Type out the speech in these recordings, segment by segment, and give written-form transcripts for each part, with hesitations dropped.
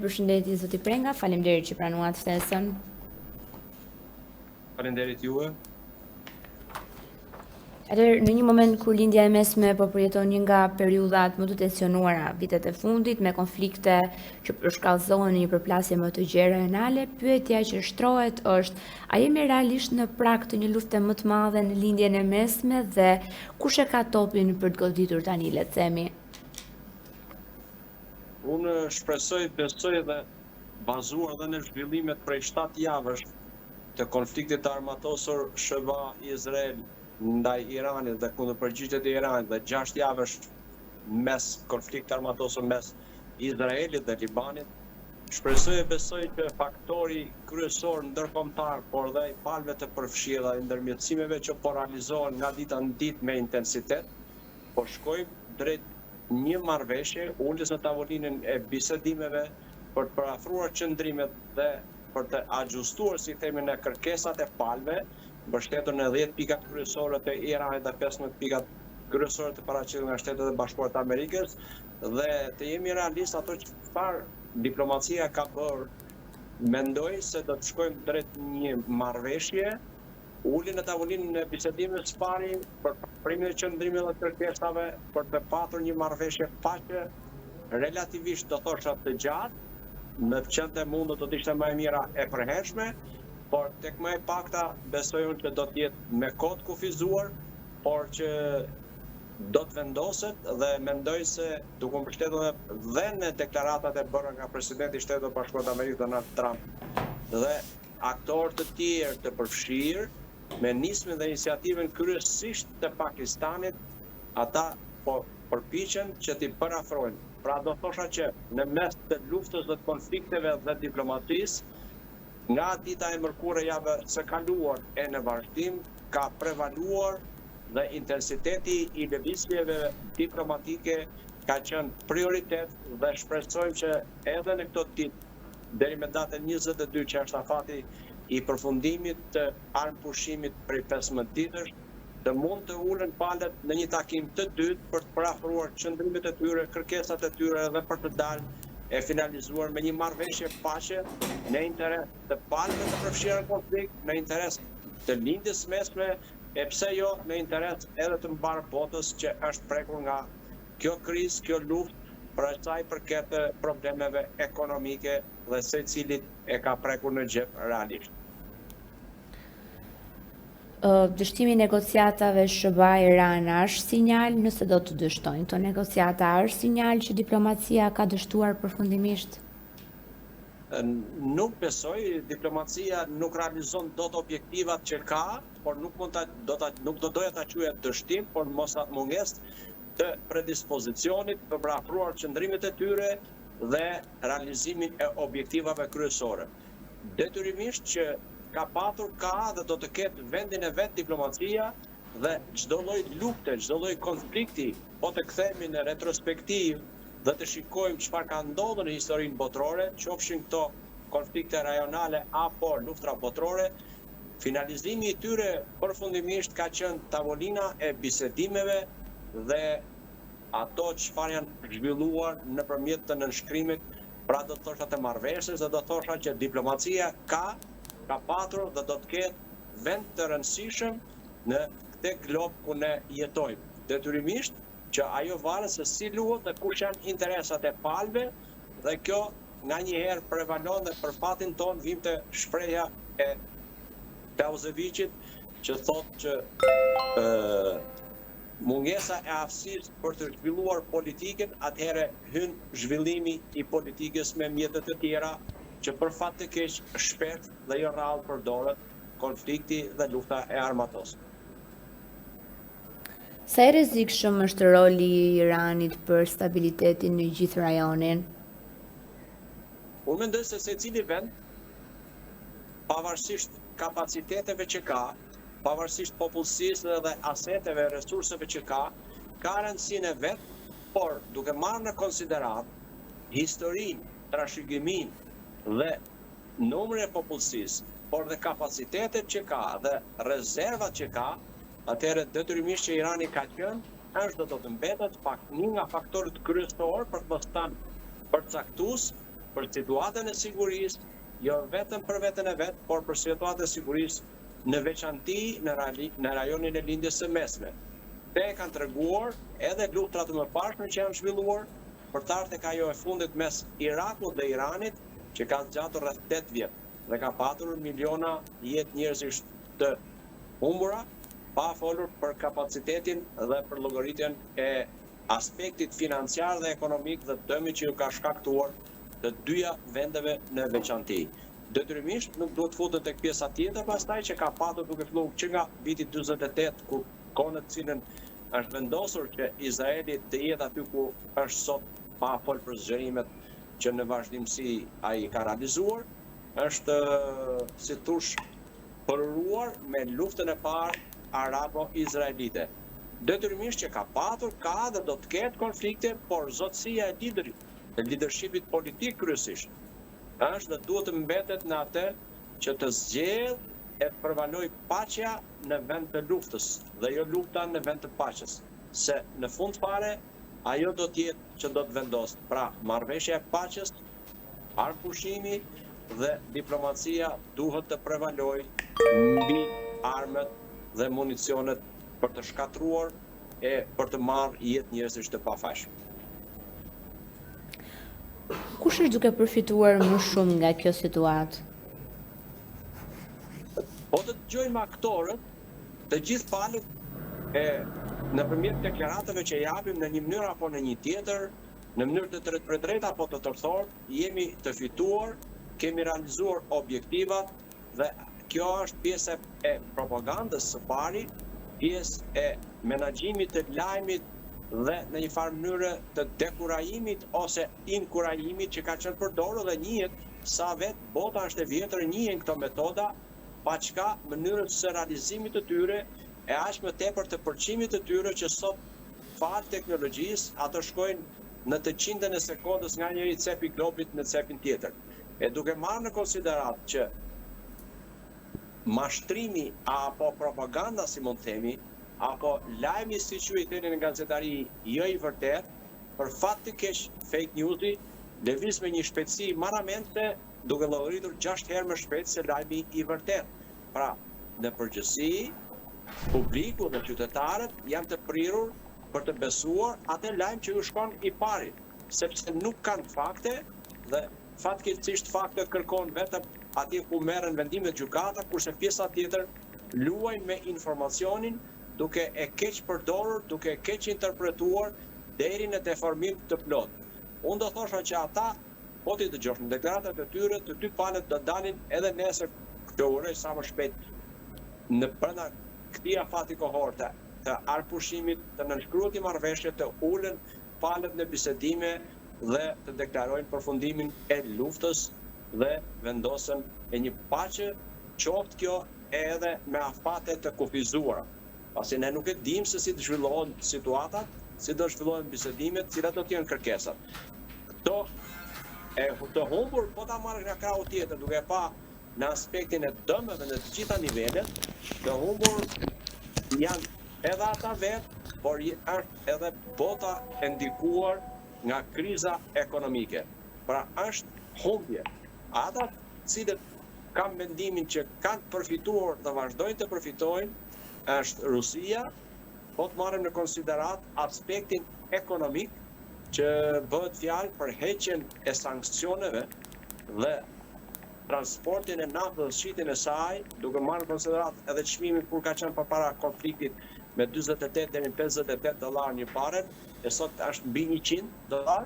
Përshëndetje zoti Prenga, faleminderit që pranuat ftesën. Faleminderit juve. Në një moment kur lindja e mesme po përjeton një nga periudhat më të tensionuara vitet e fundit, me konflikte që shkallëzohen në një përplasje më të gjerë rajonale, pyetja që shtrohet është: a jemi realisht në prag të një lufte më të madhe në lindjen e mesme dhe kush e ka topin për të goditur tani, le të themi? Unë shpresoj, besoj dhe bazuar dhe në zhvillimet prej 7 javësh të konfliktit armatosur SBA-Izrael ndaj Iranit dhe kundër përgjigjet e Iranit dhe 6 javësh mes konflikt armatosur mes Izraelit dhe Libanit, shpresoj e besoj që faktori kryesor ndërkombëtar, por dhe i palëve të përfshirë dhe ndërmjetësimeve që po realizohen nga dita në ditë me intensitet, po shkojmë drejt një marrëveshje, uljes në tavolinën e bisedimeve për të parafruar qëndrimet dhe për të ajustuar, si themi, në kërkesat e palëve, mbështetur në 10 pikat kryesore të Iranit dhe 15 pikat kryesore të paraqitur nga Shtetet e Bashkuara të Amerikës, dhe të jemi realistë ato që çfarë diplomacia ka bërë, mendoj se do të shkojmë drejt një marrëveshje, ulje në tavolinën e bisedimeve së pari për primin e qëndrimeve dhe kërkesave, për të patur një marrëveshje paqe relativisht do thosha të gjatë, në të qenë mundë do të ishte më e mira e përhershme, por tek më e pakta besoj unë që do të jetë me kohë të kufizuar, por që do të vendoset dhe mendoj se duke mbështetur dhe në deklaratat e bëra nga presidenti i Shtetit të Bashkuar të Amerikës Donald Trump dhe aktorë të tjerë të përfshirë, me nismën dhe iniciativën kryesisht të Pakistanit, ata po përpiqen që t'i parafrojnë. Pra do thosha që në mes të luftës dhe të konflikteve dhe diplomacisë, nga dita e mërkurë e javë së kaluar e në vazhdim, ka prevaluar dhe intensiteti i lëvizjeve diplomatike ka qenë prioritet dhe shpresojmë që edhe në këto ditë, deri me datën 22 që është afati i përfundimit të armëpushimit prej 15 ditësh, të mund të ulen palët në një takim të dytë për të parafruar qëndrimet e tyre, kërkesat e tyre dhe për të dalë e finalizuar me një marrëveshje paqe në interes të palëve të përfshirë në konflikt, në interes të lindjes mesme, e pse jo në interes edhe të mbarë botës që është prekur nga kjo krizë, kjo luftë, për asaj përket problemeve ekonomike dhe secilit e ka prekur në xhep realisht. Dështimi negociatave SBA-Iran është sinjal, nëse do të dështojnë këto negociata, është sinjal që diplomacia ka dështuar përfundimisht? Nuk besoj, diplomacia nuk realizon dot objektivat që ka, por nuk do doja ta quaja dështim, por mos atë mungesë të predispozicionit për parafruar qëndrimet e tyre dhe realizimin e objektivave kryesore. Detyrimisht që ka patur, ka dhe do të ketë vendin e vetë diplomacia dhe çdo lloj lufte, çdo lloj konflikti, po të kthehemi në retrospektiv dhe të shikojmë çfarë ka ndodhur në historinë botërore, qofshin këto konflikte rajonale apo luftra botërore, finalizimi i tyre përfundimisht ka qenë tavolina e bisedimeve dhe ato çfarë janë zhvilluar nëpërmjet të nënshkrimit, pra do të thosha të marrëveshjes dhe do të thosha që diplomacia ka patur dhe do të ketë vend të rëndësishëm në këtë glob ku ne jetojmë. Detyrimisht që ajo varet se si luhet dhe kush janë interesat e palëve, dhe kjo nganjëherë prevalon dhe për fatin ton vimte shpreha e Clausewiczit që thotë që mungesa e aftësisë për të zhvilluar politikën, atëherë hyn zhvillimi i politikës me mjete të tjera, që për fat të keq shpejt dhe jo rrallë përdoret konflikti dhe lufta e armatosur. Sa i rrezikshëm është roli i Iranit për stabilitetin në gjithë rajonin? Unë mendoj se secili vend, pavarësisht kapaciteteve që ka, pavarësisht popullsisë dhe aseteve, resurseve që ka rëndësinë e vet, por duke marrë në konsiderat historinë, trashëgiminë dhe numrin e popullsisë, por dhe kapacitetet që ka dhe rezervat që ka, atëherë detyrimisht që Irani ka qenë, është do të mbetet një nga faktorët kryesorë për të mos thënë përcaktues për situatën e sigurisë, jo vetëm për veten e vet, por për situatën e sigurisë në veçanti në rajonin e lindjes së mesme. Te kanë treguar edhe luftrat e mëparshme që janë zhvilluar për të ardhur tek ajo e fundit mes Irakut dhe Iranit, që ka zgjatur rreth 8 vjet dhe ka patur miliona jetë njerëzish të humbura, pa folur për kapacitetin dhe për llogaritjen e aspektit financiar dhe ekonomik dhe dëmi që ju ka shkaktuar të dyja vendeve në veçanti. Detyrimisht nuk duhet futet tek pjesa tjetër pastaj që ka patur duke filluar që nga viti 48 ku kohë në cilën është vendosur që Izraeli të jetë aty ku është sot, pa fol për zgjerimet që në vazhdimsi ai ka realizuar, është si thosh përuar me luftën e parë arabo-izraelite. Detyrimisht që ka patur, ka dhe do të ketë konflikte, por zotësia e liderit, e leadershipit politik kryesisht, është dhe duhet të mbetet në atë që të zgjedh e përvaloj paqja në vend të luftës dhe jo lufta në vend të paqes. Se në fund fare, ajo do t'jetë që do të vendosë. Pra, marrëveshja e paqes, arpushimi dhe diplomacia duhet të prevaloj mbi armët dhe municionet për të shkatruar e për të marrë jetë njerëzish të pafajshëm. Kush është duke përfituar më shumë nga kjo situatë? Po të dëgjojmë aktorët, të gjithë palët nëpërmjet deklaratave që japim në një mënyrë apo në një tjetër, në mënyrë të drejtë apo të tërthor, jemi të fituar, kemi realizuar objektivat dhe kjo është pjesë e propagandës së pari, pjesë e menaxhimit të lajmit dhe në një farë mënyrë të dekurajimit ose inkurajimit që ka qenë përdorur dhe njihet sa vetë bota është e vjetër, njihen këto metoda, pa çka mënyrën së realizimit të tyre e aq më tepër të përqimit të tyre që sot fal teknologjisë ato shkojnë në të qindën e sekondës nga njëri cep i globit në cepin tjetër. E duke marrë në konsiderat që mashtrimi apo propaganda, si mund themi, apo lajmi si quajteni në gazetari jo i vërtet, për fat të keq fake newsi lëviz me një shpejtësi marramente duke llogaritur 6 herë më shpejt se lajmi i vërtet. Pra, në përgjithësi, publiku dhe qytetarët janë të prirur për të besuar atë lajm që ju shkon i pari, sepse nuk kanë fakte dhe fatkeqësisht faktet kërkon vetëm atje ku merren vendimet gjykata, kurse pjesa tjetër luajnë me informacionin duke e keq përdorur, duke e keq interpretuar deri në deformim të plot. Unë do thosha që ata, po ti dëgjosh në deklaratat e tyre, të dy palët do dalin edhe nesër, të uroj sa më shpejt në brenda këtij afati kohor të arpushimit, të nënshkruhet marrëveshje, të ulen palët në bisedime dhe të deklarojnë përfundimin e luftës dhe vendosen e një paqe, qoftë kjo edhe me afate të kufizuara. Pasi ne nuk e dim se si të zhvillohen situatat, si do zhvillohen bisedimet, cilat do të jenë kërkesat. Këto të humbur, po ta marrë nga krahu tjetër, duke pa në aspektin e dëmeve në të gjitha nivelet, të humbur janë edhe ata vetë, por është edhe bota e ndikuar nga kriza ekonomike. Pra është humbje. Ata cilët kanë mendimin që kanë përfituar dhe vazhdojnë të përfitojnë, është Rusia, po të marrim në konsiderat aspektin ekonomik, që bëhet fjalë për heqjen e sanksioneve dhe transportin e naftës dhe shitjen e saj, duke marrë në konsiderat edhe çmimin kur ka qenë përpara konfliktit me 48 deri në $58 një barel, e sot është mbi $100,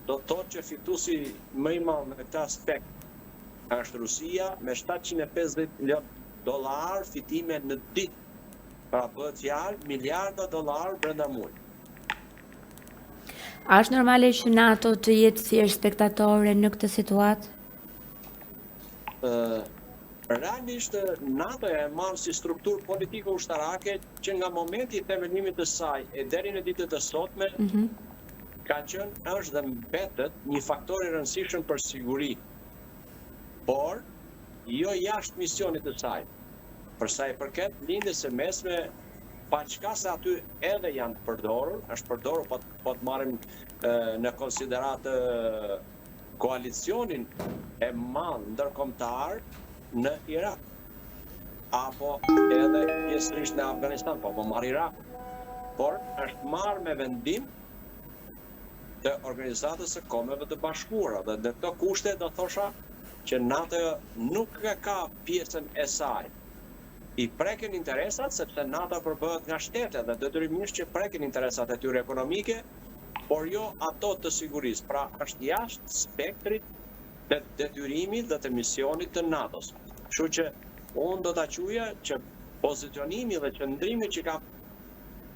do të thotë që fituesi më i madh në këtë aspekt është Rusia me $750 milion fitime në ditë. Pra bëhet fjalë miliarda $, brenda muajit. A është normale që NATO të jetë thjesht spektatore në këtë situatë? Realisht NATO e marrë si strukturë politike ushtarake që nga momenti i themelimit të saj e deri në ditët e sotme ka qenë është dhe mbetet një faktor i rëndësishëm për siguri, por jo jashtë misionit të saj. Për sa i përket lindjes së mesme, pa çka se aty edhe janë përdorur, është përdorur po të marrim në konsiderat koalicionin e madh ndërkombëtar në Irak, apo edhe pjesërisht në Afganistan, po marr Irak. Por është marrë me vendim të Organizatës së Kombeve të Bashkuara dhe në këto kushte do thosha që NATO nuk ka pjesën e saj. I preken interesat sepse NATO përbëhet nga shtete dhe detyrimisht që preken interesat e tyre ekonomike, por jo ato të sigurisë. Pra është jashtë spektrit të detyrimit dhe të misionit të NATO-s. Kështu që unë do ta quaja që pozicionimi dhe qëndrimi që ka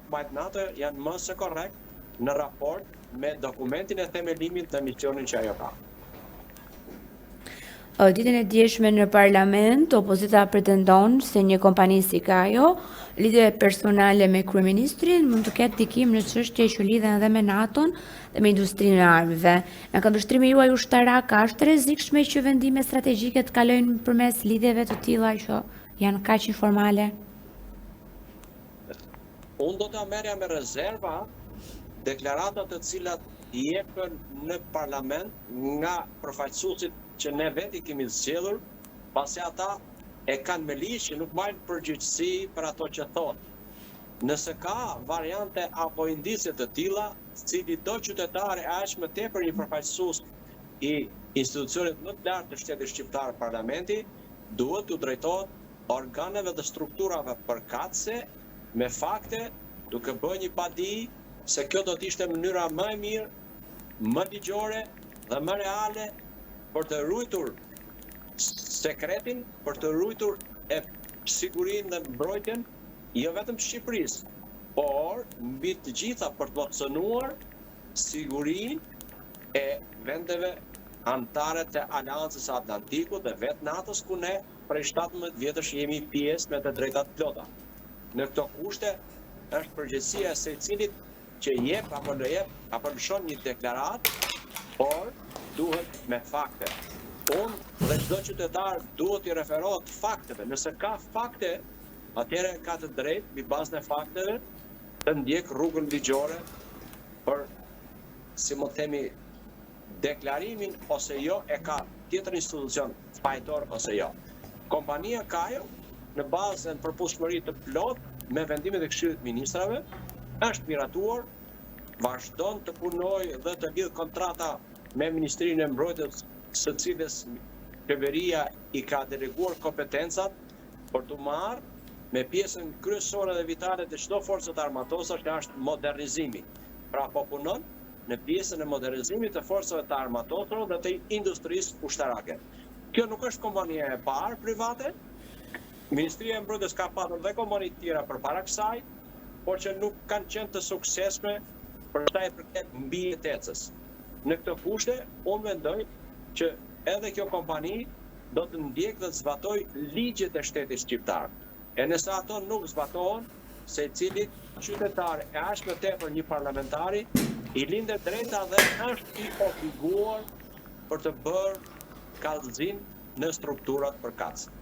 mbajt NATO janë më së korrekt në raport me dokumentin e themelimit dhe misionin që ajo ka. Ditën e djeshme në parlament, opozita pretendon se një kompani si Kajo, lidhje personale me kryeministrin, mund të ketë ndikim në çështje që lidhen edhe me NATO-n dhe me industrinë e armëve. Në këndvështrimin juaj ushtarak, a është rrezikshme që vendime strategjike të kalojnë përmes lidhjeve të tilla që janë kaq informale? Unë do ta merrja me rezerva deklaratat të cilat jepen në parlament nga përfaqësuesit që ne veti kemi zgjedhur, pasi ata e kanë me ligj që nuk marrin përgjegjësi për ato që thonë. Nëse ka variante apo indicie të tilla, cili do qytetari aq më tepër një përfaqësues i institucionit më të lartë të shtetit shqiptar parlamenti, duhet t'u drejtohet organeve dhe strukturave përkatëse me fakte, duke bërë një padi se kjo do t'ishte mënyra më e mirë, më ligjore dhe më reale për të ruajtur sekretin, për të ruajtur e sigurinë dhe mbrojtjen jo vetëm të Shqipërisë, por mbi të gjitha për të cënuar sigurinë e vendeve anëtare të Aleancës së Atlantikut dhe vetë NATO-s, ku ne prej 17 vjetësh jemi pjesë me të drejtat plota. Në këto kushte është përgjegjësia e secilit që jep apo lëshon një deklaratë, por duhet me fakte. Unë dhe çdo qytetar duhet i referohet fakteve. Nëse ka fakte, atëherë ka të drejtë mbi bazën e fakteve të ndjek rrugën ligjore për, si më themi, deklarimin ose jo e ka tjetër institucion fajtor ose jo. Kompania Kajo, në bazën e përputhshmërisë të plotë me vendimet e Këshillit të Ministrave, është miratuar, vazhdon të punojë dhe të lidh kontrata me Ministrinë e Mbrojtjes, së cilës qeveria i ka deleguar kompetencat për të marrë me pjesën kryesore dhe vitale të çdo forcët armatose, që është modernizimi. Pra po punon në pjesën e modernizimit të forcave të armatosura dhe të industrisë ushtarake. Kjo nuk është kompania e parë private. Ministria e Mbrojtjes ka pasur dhe kompani të tjera përpara kësaj, por që nuk kanë qenë të suksesshme për sa i përket mbijetesës. Në këtë kushte, unë mendoj që edhe kjo kompani do të ndjek dhe të zbatoj ligjet e shtetit shqiptar. E nëse ato nuk zbatohen, secilit qytetar e aq më tepër një parlamentari i lindet drejta dhe është i obliguar për të bërë kallëzim në strukturat përkatëse.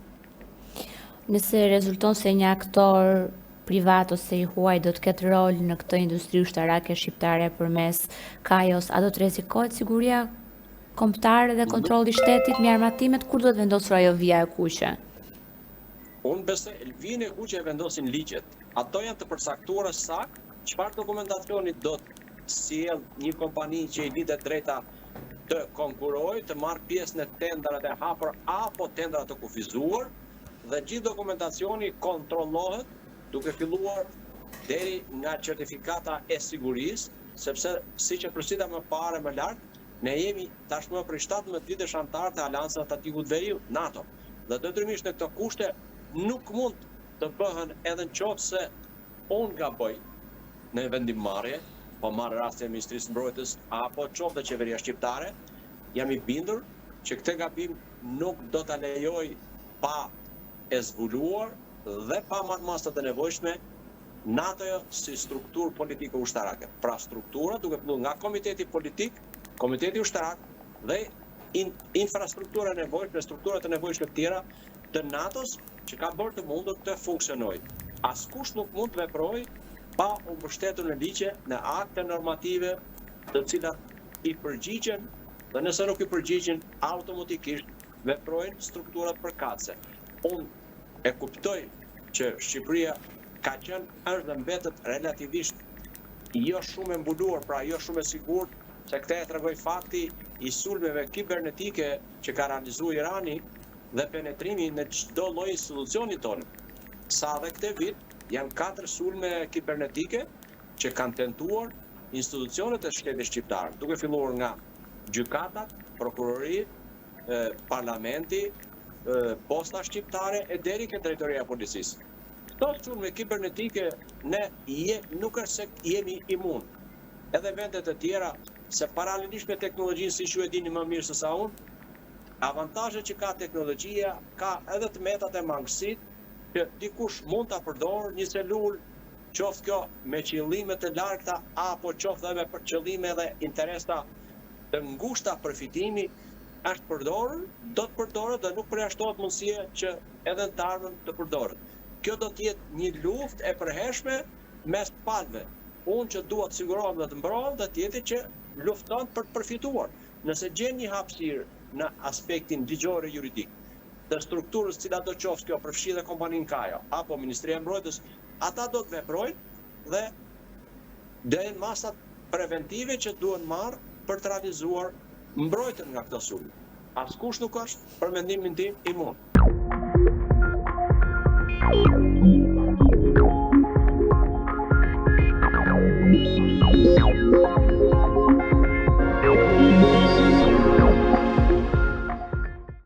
Nëse rezulton se një aktor privat ose i huaj do të ketë rol në këtë industri ushtarake shqiptare përmes Kajos, a do të rrezikohet siguria kombëtare dhe kontrolli i shtetit me armatimet, kur do të vendosur ajo vija e kuqe? Unë besoj vijën e kuqe e vendosin ligjet. Ato janë të përcaktuara saktë çfarë dokumentacioni do të sjell një kompani që i lidhet drejta të konkurojë, të marrë pjesë në tendrat e hapur apo tendrat të kufizuar, dhe gjithë dokumentacioni kontrollohet duke filluar deri nga certifikata e sigurisë, sepse siç e përsërita më parë më lart, ne jemi tashmë për 17 vitesh antar të Aleancës Atlantikut Veriut, NATO. Dhe detyrimisht në këto kushte nuk mund të bëhen edhe nëse unë gaboj në vendimmarrje, po marr rastin e Ministrisë së Mbrojtjes apo qoftë qeveria shqiptare, jam i bindur që këtë gabim nuk do ta lejoj pa e zbuluar dhe pa masat e nevojshme NATO si strukturë politike ushtarake. Pra struktura duke filluar nga komiteti politik, komiteti ushtarak dhe infrastruktura e nevojshme, strukturat e nevojshme të tjera të NATO-s që ka bërë të mundur të funksionojë. Askush nuk mund të veprojë pa u mbështetur në ligje, në akte normative të cilat i përgjigjen Dhe nëse nuk i përgjigjen, automatikisht veprojnë strukturat përkatëse. Unë e kuptoj që Shqipëria ka qenë është dhe mbetet relativisht jo shumë e mbuluar, pra jo shumë e sigurt, se këte e tregoj fakti i sulmeve kibernetike që ka realizuar Irani dhe penetrimi në çdo lloj institucioni tonë. Sa dhe këtë vit janë 4 sulme kibernetike që kanë tentuar institucionet e shtetit shqiptar, duke filluar nga gjykatat, prokurori, parlamenti, posta shqiptare e deri ke drejtoria e policisë. Këto sulme kibernetike ne nuk është se jemi imun. Edhe vendet e tjera, se paralelisht me teknologjinë, si që e dini më mirë se sa unë, avantazhet që ka teknologjia, ka edhe të metat e mangësit, që dikush mund ta përdorë një celul, qoftë kjo me qëllime të largëta, apo qoftë edhe me qëllime dhe interesa të ngushta përfitimi, është përdorur, do të përdoret dhe nuk përjashtohet mundësia që edhe të ardhmen të përdoret. Kjo do të jetë një luftë e përhershme mes palëve. Unë që dua të sigurohem dhe të mbrohem dhe tjetri që lufton për të përfituar. Nëse gjen një hapësirë në aspektin ligjor juridik të strukturës cila do qoftë kjo përfshi dhe kompaninë Kajo apo Ministria e Mbrojtjes, ata do të veprojnë dhe do jenë masat preventive që duhen marrë për të realizuar mbrojtjen nga këto sulme. Askush nuk është, për mendimin tim, imun.